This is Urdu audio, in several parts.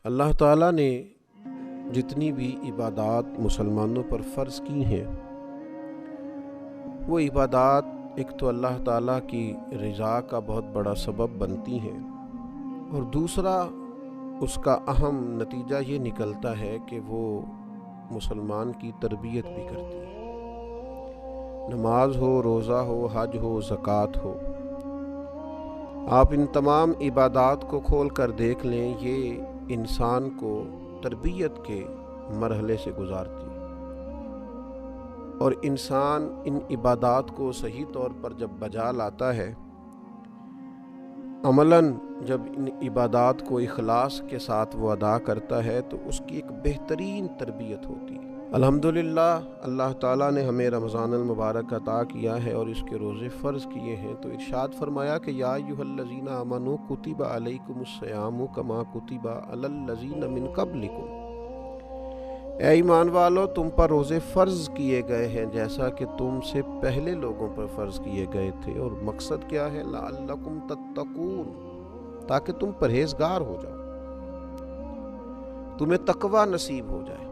اللہ تعالیٰ نے جتنی بھی عبادات مسلمانوں پر فرض کی ہیں وہ عبادات ایک تو اللہ تعالیٰ کی رضا کا بہت بڑا سبب بنتی ہیں، اور دوسرا اس کا اہم نتیجہ یہ نکلتا ہے کہ وہ مسلمان کی تربیت بھی کرتی ہے۔ نماز ہو، روزہ ہو، حج ہو، زکوٰۃ ہو، آپ ان تمام عبادات کو کھول کر دیکھ لیں، یہ انسان کو تربیت کے مرحلے سے گزارتی ہے، اور انسان ان عبادات کو صحیح طور پر جب بجا لاتا ہے، عملاً جب ان عبادات کو اخلاص کے ساتھ وہ ادا کرتا ہے تو اس کی ایک بہترین تربیت ہوتی ہے۔ الحمدللہ اللہ تعالیٰ نے ہمیں رمضان المبارک عطا کیا ہے اور اس کے روزے فرض کیے ہیں، تو ارشاد فرمایا کہ یا ایھا الذین آمنوا کتب علیکم الصیام کما کتب علی الذین من قبلکم، اے ایمان والو تم پر روزے فرض کیے گئے ہیں جیسا کہ تم سے پہلے لوگوں پر فرض کیے گئے تھے، اور مقصد کیا ہے؟ لعلکم تتقون، تاکہ تم پرہیزگار ہو جاؤ، تمہیں تقوی نصیب ہو جائے۔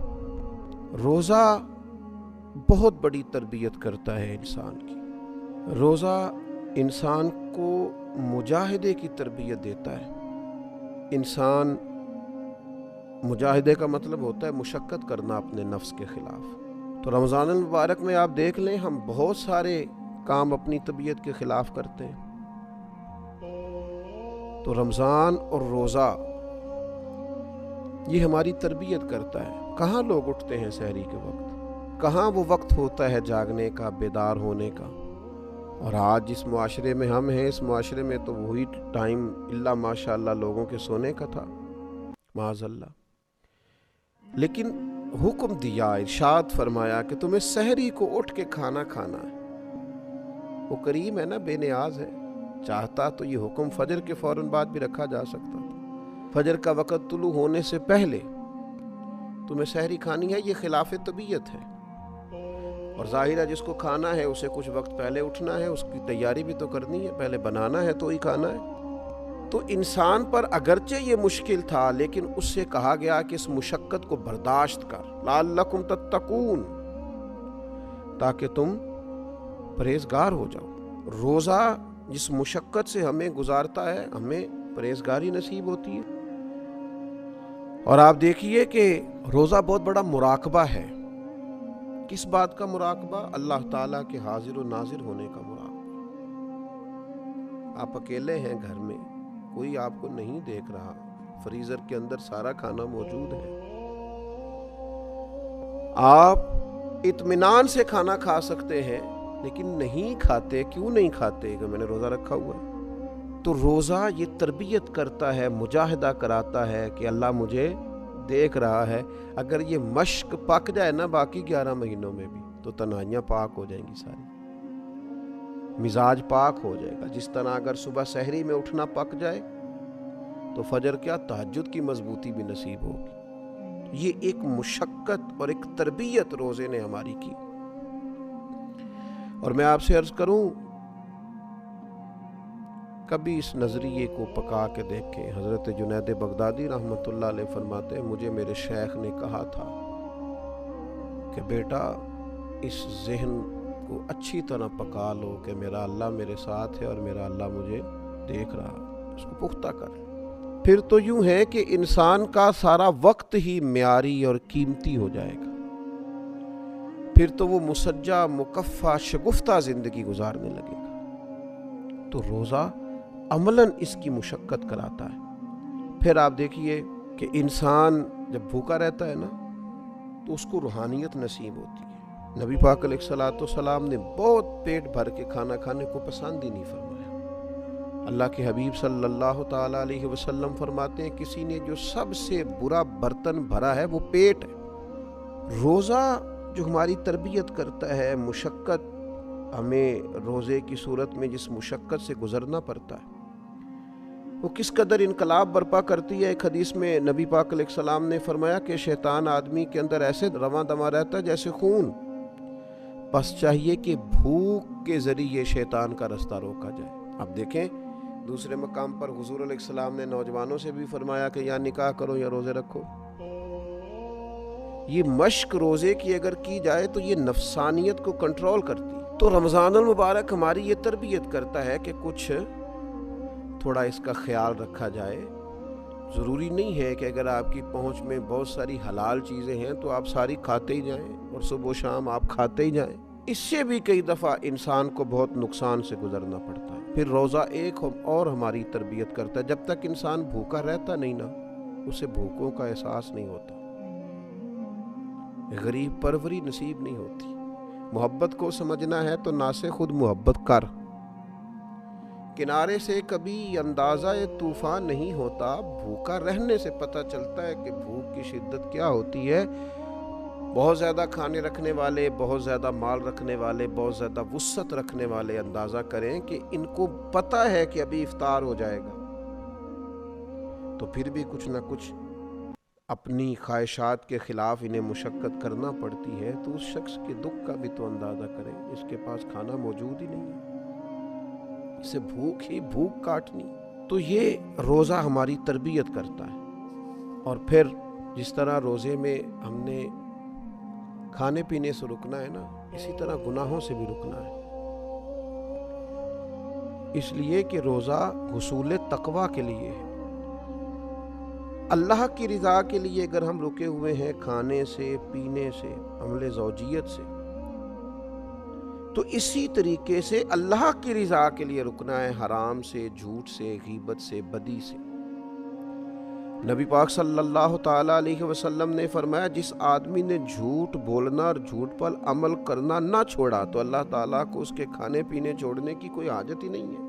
روزہ بہت بڑی تربیت کرتا ہے انسان کی۔ روزہ انسان کو مجاہدے کی تربیت دیتا ہے۔ انسان مجاہدے کا مطلب ہوتا ہے مشقت کرنا اپنے نفس کے خلاف۔ تو رمضان المبارک میں آپ دیکھ لیں، ہم بہت سارے کام اپنی طبیعت کے خلاف کرتے ہیں۔ تو رمضان اور روزہ یہ ہماری تربیت کرتا ہے۔ کہاں لوگ اٹھتے ہیں سحری کے وقت؟ کہاں وہ وقت ہوتا ہے جاگنے کا، بیدار ہونے کا؟ اور آج جس معاشرے میں ہم ہیں، اس معاشرے میں تو وہی ٹائم اللہ ماشاءاللہ لوگوں کے سونے کا تھا، معاذ اللہ۔ لیکن حکم دیا، ارشاد فرمایا کہ تمہیں سحری کو اٹھ کے کھانا کھانا ہے۔ وہ کریم ہے نا، بے نیاز ہے، چاہتا تو یہ حکم فجر کے فوراً بعد بھی رکھا جا سکتا تھا۔ فجر کا وقت طلوع ہونے سے پہلے تمہیں سحری کھانی ہے، یہ خلاف طبیعت ہے، اور ظاہر ہے جس کو کھانا ہے اسے کچھ وقت پہلے اٹھنا ہے، اس کی تیاری بھی تو کرنی ہے، پہلے بنانا ہے تو ہی کھانا ہے۔ تو انسان پر اگرچہ یہ مشکل تھا، لیکن اس سے کہا گیا کہ اس مشقت کو برداشت کر، لعلکم تتقون، تاکہ تم پرہیزگار ہو جاؤ۔ روزہ جس مشقت سے ہمیں گزارتا ہے، ہمیں پرہیزگاری نصیب ہوتی ہے۔ اور آپ دیکھیے کہ روزہ بہت بڑا مراقبہ ہے۔ کس بات کا مراقبہ؟ اللہ تعالیٰ کے حاضر و ناظر ہونے کا مراقبہ۔ آپ اکیلے ہیں گھر میں، کوئی آپ کو نہیں دیکھ رہا، فریزر کے اندر سارا کھانا موجود ہے، آپ اطمینان سے کھانا کھا سکتے ہیں، لیکن نہیں کھاتے۔ کیوں نہیں کھاتے؟ کہ میں نے روزہ رکھا ہوا ہے۔ تو روزہ یہ تربیت کرتا ہے، مجاہدہ کراتا ہے کہ اللہ مجھے دیکھ رہا ہے۔ اگر یہ مشق پک جائے نا باقی 11 مہینوں میں بھی، تو تنہائیاں پاک ہو جائیں گی، ساری مزاج پاک ہو جائے گا۔ جس طرح اگر صبح سحری میں اٹھنا پک جائے تو فجر کیا تہجد کی مضبوطی بھی نصیب ہوگی۔ یہ ایک مشقت اور ایک تربیت روزے نے ہماری کی۔ اور میں آپ سے عرض کروں، کبھی اس نظریے کو پکا کے دیکھیں۔ حضرت جنید بغدادی رحمۃ اللہ علیہ فرماتے ہیں، مجھے میرے شیخ نے کہا تھا کہ بیٹا اس ذہن کو اچھی طرح پکا لو کہ میرا اللہ میرے ساتھ ہے اور میرا اللہ مجھے دیکھ رہا ہے، اس کو پختہ کر لو۔ پھر تو یوں ہے کہ انسان کا سارا وقت ہی معیاری اور قیمتی ہو جائے گا، پھر تو وہ مسجع مکفّع شگفتہ زندگی گزارنے لگے گا۔ تو روزہ عملاً اس کی مشقت کراتا ہے۔ پھر آپ دیکھیے کہ انسان جب بھوکا رہتا ہے نا تو اس کو روحانیت نصیب ہوتی ہے۔ نبی پاک علیہ الصلوۃ والسلام نے بہت پیٹ بھر کے کھانا کھانے کو پسند ہی نہیں فرمایا۔ اللہ کے حبیب صلی اللہ تعالیٰ علیہ وسلم فرماتے ہیں، کسی نے جو سب سے برا برتن بھرا ہے وہ پیٹ ہے۔ روزہ جو ہماری تربیت کرتا ہے، مشقت ہمیں روزے کی صورت میں جس مشقت سے گزرنا پڑتا ہے، وہ کس قدر انقلاب برپا کرتی ہے۔ ایک حدیث میں نبی پاک علیہ السلام نے فرمایا کہ شیطان آدمی کے اندر ایسے رواں دواں رہتا ہے جیسے خون، بس چاہیے کہ بھوک کے ذریعے شیطان کا رستہ روکا جائے۔ اب دیکھیں دوسرے مقام پر حضور علیہ السلام نے نوجوانوں سے بھی فرمایا کہ یا نکاح کرو یا روزے رکھو۔ یہ مشق روزے کی اگر کی جائے تو یہ نفسانیت کو کنٹرول کرتی۔ تو رمضان المبارک ہماری یہ تربیت کرتا ہے کہ کچھ تھوڑا اس کا خیال رکھا جائے۔ ضروری نہیں ہے کہ اگر آپ کی پہنچ میں بہت ساری حلال چیزیں ہیں تو آپ ساری کھاتے ہی جائیں اور صبح و شام آپ کھاتے ہی جائیں۔ اس سے بھی کئی دفعہ انسان کو بہت نقصان سے گزرنا پڑتا ہے۔ پھر روزہ ایک اور ہماری تربیت کرتا ہے، جب تک انسان بھوکا رہتا نہیں نا، اسے بھوکوں کا احساس نہیں ہوتا، غریب پروری نصیب نہیں ہوتی۔ محبت کو سمجھنا ہے تو نہ سے خود محبت کر۔ کنارے سے کبھی اندازہ طوفان نہیں ہوتا، بھوکا رہنے سے پتہ چلتا ہے کہ بھوک کی شدت کیا ہوتی ہے۔ بہت زیادہ کھانے رکھنے والے، بہت زیادہ مال رکھنے والے، بہت زیادہ وسعت رکھنے والے اندازہ کریں کہ ان کو پتہ ہے کہ ابھی افطار ہو جائے گا، تو پھر بھی کچھ نہ کچھ اپنی خواہشات کے خلاف انہیں مشقت کرنا پڑتی ہے۔ تو اس شخص کے دکھ کا بھی تو اندازہ کریں، اس کے پاس کھانا موجود ہی نہیں ہے، اسے بھوک ہی بھوک کاٹنی۔ تو یہ روزہ ہماری تربیت کرتا ہے۔ اور پھر جس طرح روزے میں ہم نے کھانے پینے سے رکنا ہے نا، اسی طرح گناہوں سے بھی رکنا ہے، اس لیے کہ روزہ حصول تقویٰ کے لیے ہے۔ اللہ کی رضا کے لیے اگر ہم رکے ہوئے ہیں کھانے سے، پینے سے، عمل زوجیت سے، تو اسی طریقے سے اللہ کی رضا کے لیے رکنا ہے حرام سے، جھوٹ سے، غیبت سے، بدی سے۔ نبی پاک صلی اللہ تعالیٰ علیہ وسلم نے فرمایا جس آدمی نے جھوٹ بولنا اور جھوٹ پر عمل کرنا نہ چھوڑا تو اللہ تعالیٰ کو اس کے کھانے پینے چھوڑنے کی کوئی حاجت ہی نہیں ہے۔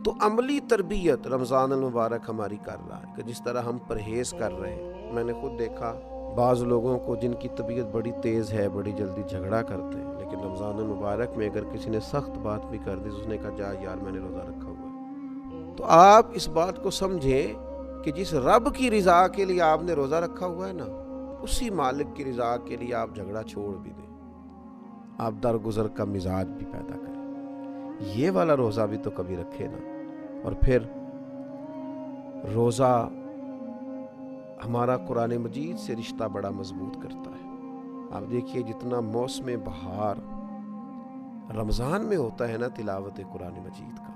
تو عملی تربیت رمضان المبارک ہماری کر رہا ہے کہ جس طرح ہم پرہیز کر رہے ہیں۔ میں نے خود دیکھا بعض لوگوں کو جن کی طبیعت بڑی تیز ہے، بڑی جلدی جھگڑا کرتے ہیں، لیکن رمضان المبارک میں اگر کسی نے سخت بات بھی کر دی تو اس نے کہا جا یار میں نے روزہ رکھا ہوا ہے۔ تو آپ اس بات کو سمجھیں کہ جس رب کی رضا کے لیے آپ نے روزہ رکھا ہوا ہے نا، اسی مالک کی رضا کے لیے آپ جھگڑا چھوڑ بھی دیں، آپ درگزر کا مزاج بھی پیدا کریں۔ یہ والا روزہ بھی تو کبھی رکھے نا۔ اور پھر روزہ ہمارا قرآن مجید سے رشتہ بڑا مضبوط کرتا ہے۔ آپ دیکھیے جتنا موسم بہار رمضان میں ہوتا ہے نا، تلاوت قرآن مجید کا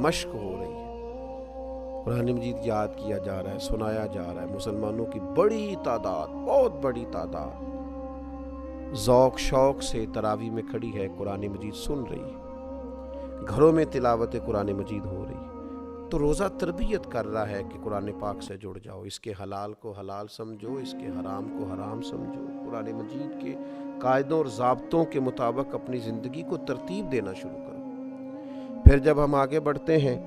مشق ہو رہی ہے، قرآن مجید یاد کیا جا رہا ہے، سنایا جا رہا ہے۔ مسلمانوں کی بڑی تعداد، بہت بڑی تعداد ذوق شوق سے تراویح میں کھڑی ہے، قرآن مجید سن رہی ہے، گھروں میں تلاوت قرآن مجید ہو رہی ہے۔ تو روزہ تربیت کر رہا ہے کہ قرآن پاک سے جڑ جاؤ، اس کے حلال کو حلال سمجھو، اس کے حرام کو حرام سمجھو، قرآن مجید کے قاعدوں اور ضابطوں کے مطابق اپنی زندگی کو ترتیب دینا شروع کرو۔ پھر جب ہم آگے بڑھتے ہیں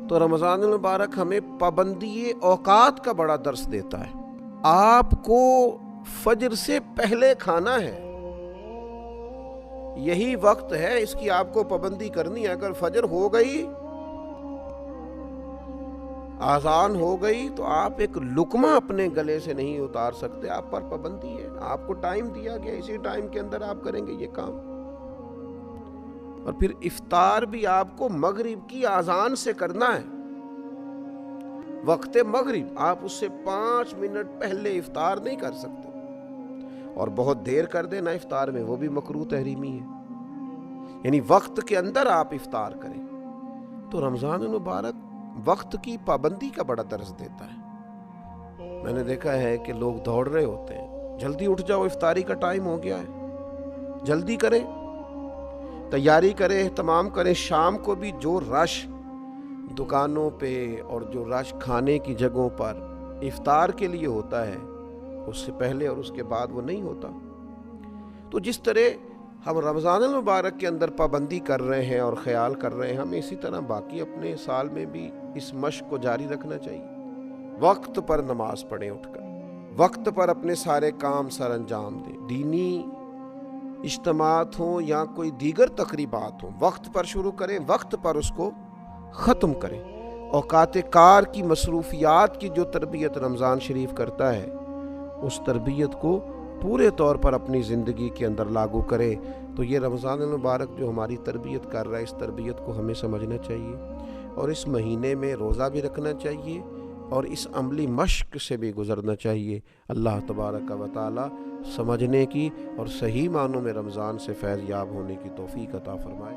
تو رمضان المبارک ہمیں پابندی اوقات کا بڑا درس دیتا ہے۔ آپ کو فجر سے پہلے کھانا ہے، یہی وقت ہے، اس کی آپ کو پابندی کرنی ہے۔ اگر فجر ہو گئی، آذان ہو گئی، تو آپ ایک لقمہ اپنے گلے سے نہیں اتار سکتے، آپ پر پابندی ہے، آپ کو ٹائم دیا گیا، اسی ٹائم کے اندر آپ کریں گے یہ کام۔ اور پھر افطار بھی آپ کو مغرب کی آذان سے کرنا ہے، وقت مغرب، آپ اس سے 5 منٹ پہلے افطار نہیں کر سکتے، اور بہت دیر کر دینا افطار میں وہ بھی مکروہ تحریمی ہے، یعنی وقت کے اندر آپ افطار کریں۔ تو رمضان المبارک وقت کی پابندی کا بڑا درس دیتا ہے۔ میں نے دیکھا ہے کہ لوگ دوڑ رہے ہوتے ہیں، جلدی اٹھ جاؤ، افطاری کا ٹائم ہو گیا ہے، جلدی کریں، تیاری کریں، اہتمام کریں۔ شام کو بھی جو رش دکانوں پہ اور جو رش کھانے کی جگہوں پر افطار کے لیے ہوتا ہے، اس سے پہلے اور اس کے بعد وہ نہیں ہوتا۔ تو جس طرح ہم رمضان المبارک کے اندر پابندی کر رہے ہیں اور خیال کر رہے ہیں، ہمیں اسی طرح باقی اپنے سال میں بھی اس مشق کو جاری رکھنا چاہیے۔ وقت پر نماز پڑھیں، اٹھ کر وقت پر اپنے سارے کام سر انجام دیں، دینی اجتماعات ہوں یا کوئی دیگر تقریبات ہوں، وقت پر شروع کریں، وقت پر اس کو ختم کریں۔ اوقات کار کی مصروفیات کی جو تربیت رمضان شریف کرتا ہے، اس تربیت کو پورے طور پر اپنی زندگی کے اندر لاگو کریں، تو یہ رمضان المبارک جو ہماری تربیت کر رہا ہے، اس تربیت کو ہمیں سمجھنا چاہیے، اور اس مہینے میں روزہ بھی رکھنا چاہیے اور اس عملی مشق سے بھی گزرنا چاہیے۔ اللہ تبارک و تعالی سمجھنے کی اور صحیح معنوں میں رمضان سے فیض یاب ہونے کی توفیق عطا فرمائے۔